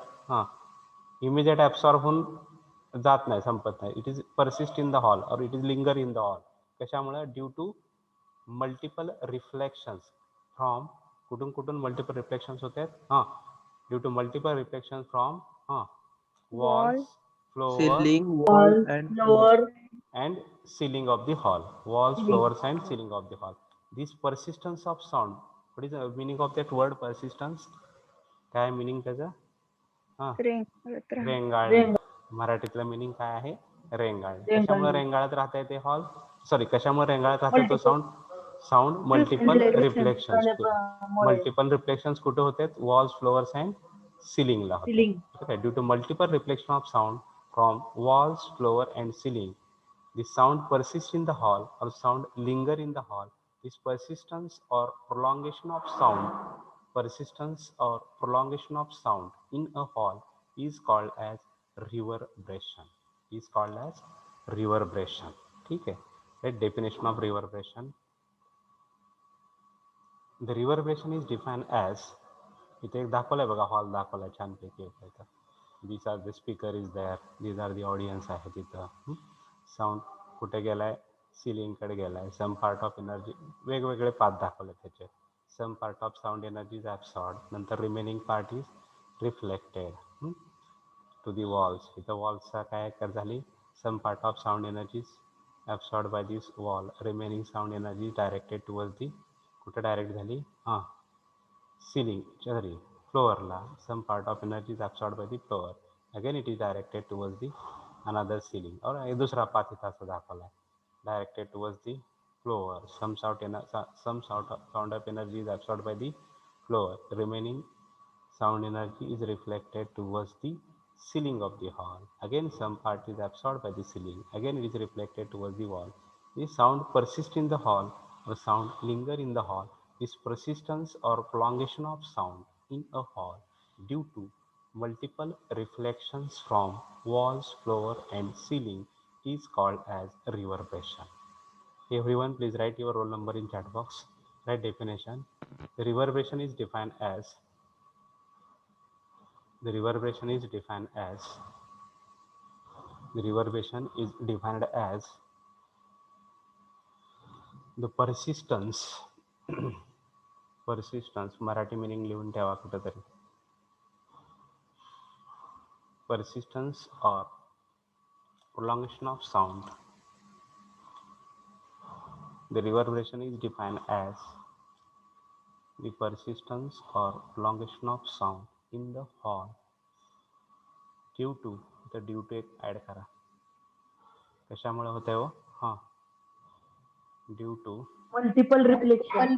इमिजिएट ॲब्सॉर्ब होऊन जात नाही, संपत नाही. It is persist in the hall और it is linger in the hall. कशामुळे, due to multiple reflections from, कुठून मल्टिपल रिफ्लेक्शन्स होते आहेत, due to multiple reflection from walls, floor, Ceiling, wall and ceiling of the hall. Walls, floors and ceiling of the hall. This persistence of sound, what is the meaning of that word persistence? काय meaning त्याचं, रेंगाळणे. मराठीतलं meaning काय आहे, रेंगाळणे. कशामुळे रेंगाळत राहते ते hall, कशामुळे रेंगाळत राहते तो साऊंड, साऊंड मल्टिपल रिफ्लेक्शन्स कुठे होते? वॉल्स, फ्लोअर्स अँड सिलिंगला होते. ठीक आहे. Due to multiple reflection of sound from walls, floor and ceiling, the sound persists in the hall or sound linger in the hall. This persistence or prolongation of sound in a hall is called as reverberation. ठीक आहे. Right, definition of reverberation. The reverberation is defined as, इथे एक दाखवलाय बघा, hall दाखवलाय छानपैकी. These are the speaker is there, these are the audience आहे तिथं. साऊंड कुठे गेलाय? सिलिंग कडे गेलाय. सम पार्ट ऑफ एनर्जी, वेगवेगळे पाथ दाखवले त्याचे. Some part of sound energy is absorb, नंतर remaining part is reflected to the walls. इथं वॉल्सचा काय कर झाली? Some part of sound energy is absorb by this wall, remaining sound energy directed towards the, कुठे direct झाली? Ceiling sorry फ्लोअरला. Some part of energy is absorb by the floor, again it is directed towards the another ceiling. और दूसरा path इथं असं दाखवला आहे, directed towards the floor. some sound of energy is absorbed by the floor, remaining sound energy is reflected towards the ceiling of the hall, again some part is absorbed by the ceiling, again it is reflected towards the wall. The sound persists in the hall or sound linger in the hall. This persistence or prolongation of sound in a hall due to multiple reflections from walls, floor and ceiling is called as reverberation. Everyone please write your roll number in chat box. Write definition. The reverberation is defined as the persistence Marathi meaning लिहून ठेवा कुठेतरी. Persistence or prolongation of sound. The reverberation is defined as the persistence or prolongation of sound in the hall due to, the due to एक add करा, कशामुळे होते हो? Due to multiple reflection.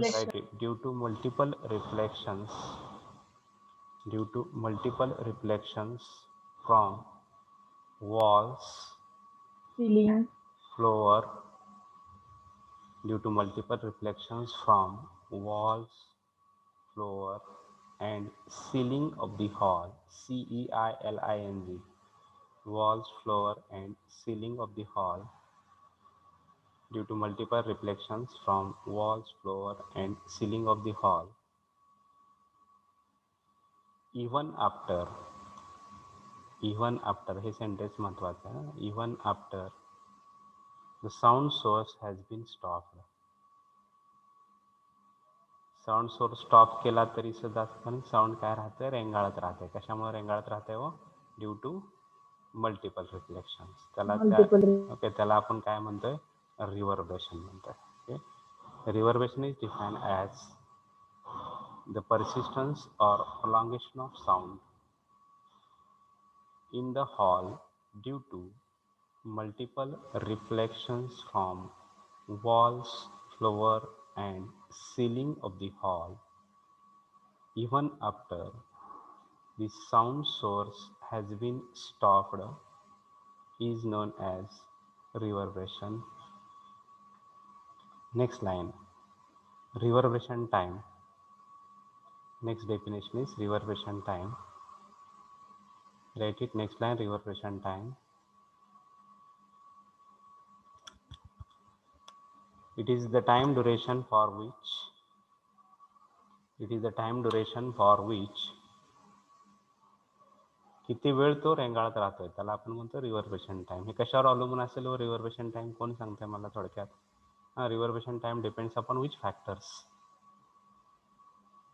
right, due to multiple reflections from walls, Ceiling, floor, due to multiple reflections from walls, floor and ceiling of the hall, CEILING, walls, floor and ceiling of the hall, due to multiple reflections from walls, floor and ceiling of the hall, even after हे sentence महत्वाचं आहे. even after the sound source has been stopped. Sound source stop केला तरी सुद्धा पण sound काय राहते? रेंगाळत राहते. कशामुळे रेंगाळत राहते हो? Due to multiple reflections. त्याला आपण काय म्हणतोय? रिव्हर्बेशन म्हणतोय. ओके. Reverberation is defined as the persistence or prolongation of sound in the hall due to multiple reflections from walls, floor and ceiling of the hall, even after the sound source has been stopped, is known as reverberation. Next line, reverberation time. Next definition is reverberation time. Write it. Next line, reverberation time. It is the time duration for which किती वेळ तो रेंगाळत राहतोय त्याला आपण म्हणतो reverberation time. हे कशावर अवलंबून असेल व रिव्हर्बेशन टाइम? कोण सांगताय मला थोडक्यात? Reverberation time depends upon which factors?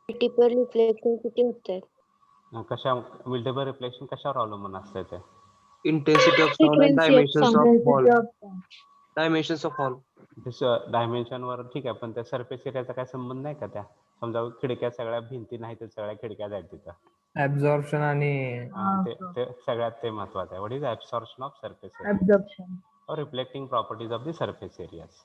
Multiple reflection किती होतात? कशा मल्टिपल रिफ्लेक्शन कशावर अवलंबून असते ते? Intensity of sound and dimensions of hall. Dimension वर ठीक आहे, पण त्या सरफेस एरियाचा काय संबंध नाही का? त्या समजा खिडक्या सगळ्या भिंती नाही तर सगळ्या खिडक्या आहेत तिथं. ऍब्झॉर्प्शन आणि ते सगळ्यात ते महत्वाचं आहे. What is absorption of surface area absorption. or reflecting properties of the surface areas.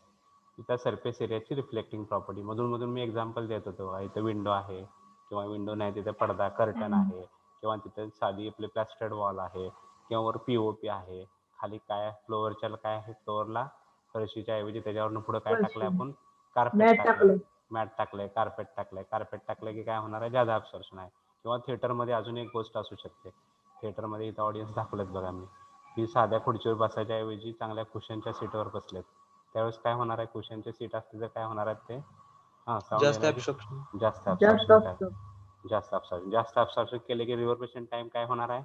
त्या सरफेस एरियाची रिफ्लेक्टिंग प्रॉपर्टी. मधून मधून मी एक्झाम्पल देत होतो. इथे विंडो आहे किंवा विंडो नाही तिथे पडदा कर्टन आहे किंवा तिथे साधी आपली प्लॅस्टर्ड वॉल आहे किंवा वर POP आहे. खाली काय फ्लोअरच्या काय आहे, फ्लोअरला फरशीच्या ऐवजी त्याच्यावरनं पुढे काय टाकलंय आपण, कार्पेट टाकलंय, मॅट टाकलंय, कार्पेट टाकलंय. कार्पेट टाकलं की काय होणार आहे, ज्यादा ॲब्सॉर्प्शन आहे. किंवा थिएटरमध्ये अजून एक गोष्ट असू शकते. थिएटरमध्ये इथं ऑडियन्स दाखवलेत बघा मी, की साध्या खुर्चीवर बसायच्या ऐवजी चांगल्या कुशनच्या सीटवर बसलेत. त्यावेळेस काय होणार आहे, कुशनचे सीट असते तर काय होणार आहेत ते जास्त ॲब्सॉर्प्शन. जास्त ॲब्सॉर्प्शन जास्त ॲब्सॉर्प्शन केले की रिव्हर्बरेशन टाइम काय होणार आहे,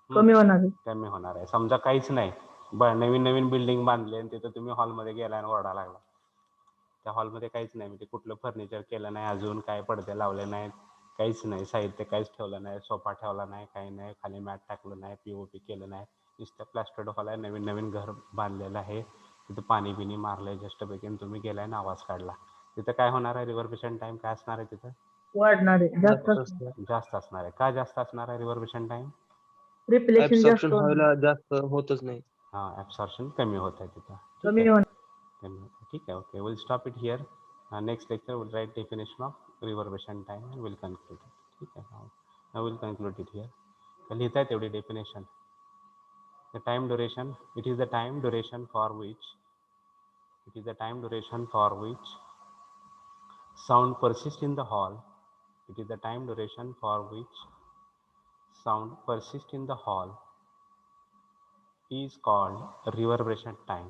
कमी होणार आहे. कमी होणार आहे. समजा काहीच नाही, नवीन नवीन बिल्डिंग बांधली आणि तिथं तुम्ही हॉलमध्ये गेला आणि ओरडा लागला. त्या हॉलमध्ये काहीच नाही, म्हणजे कुठलं फर्निचर केलं नाही, अजून काय पडदे लावले नाहीत, काहीच नाही, साहित्य काहीच ठेवलं नाही, सोफा ठेवला नाही, काही नाही, खाली मॅट टाकलं नाही, POP केलं नाही, नुसतं प्लॅस्टर्ड हॉल आहे, नवीन नवीन घर बांधलेलं आहे, तिथं पाणी बिनी मारलंय जस्टपैकी आणि तुम्ही गेलाय आणि आवाज काढला. तिथं काय होणार आहे, रिव्हर्बरेशन टाइम काय असणार आहे, तिथं वाढणार आहे, जास्त असणार आहे. का जास्त असणार आहे रिव्हर्बरेशन टाइम? रिफ्लेक्शन जास्त ॲब्सॉर्प्शन व्हायला जास्त होतच नाही. ॲब्सॉर्प्शन कमी होत आहे तिथं. कमी होणार. ठीक आहे, okay, will stop it here. Next lecture will write definition of reverberation time and will conclude. ठीक आहे, I will conclude it here. लिहिता आहे तेवढी definition. The time duration, it is the time duration for which sound persists in the hall. It is the time duration for which sound persists in the hall is called reverberation time.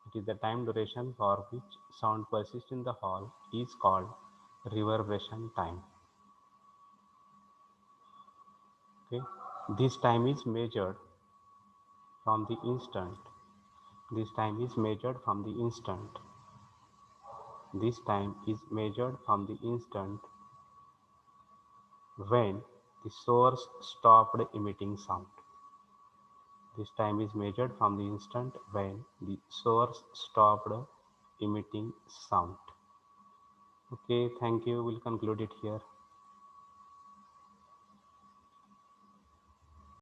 It is the time duration for which sound persists in the hall is called reverberation time. Okay, this time is measured from the instant. This time is measured from the instant. This time is measured from the instant when the source stopped emitting sound. This time is measured from the instant when the source stopped emitting sound. Okay, thank you. We'll conclude it here.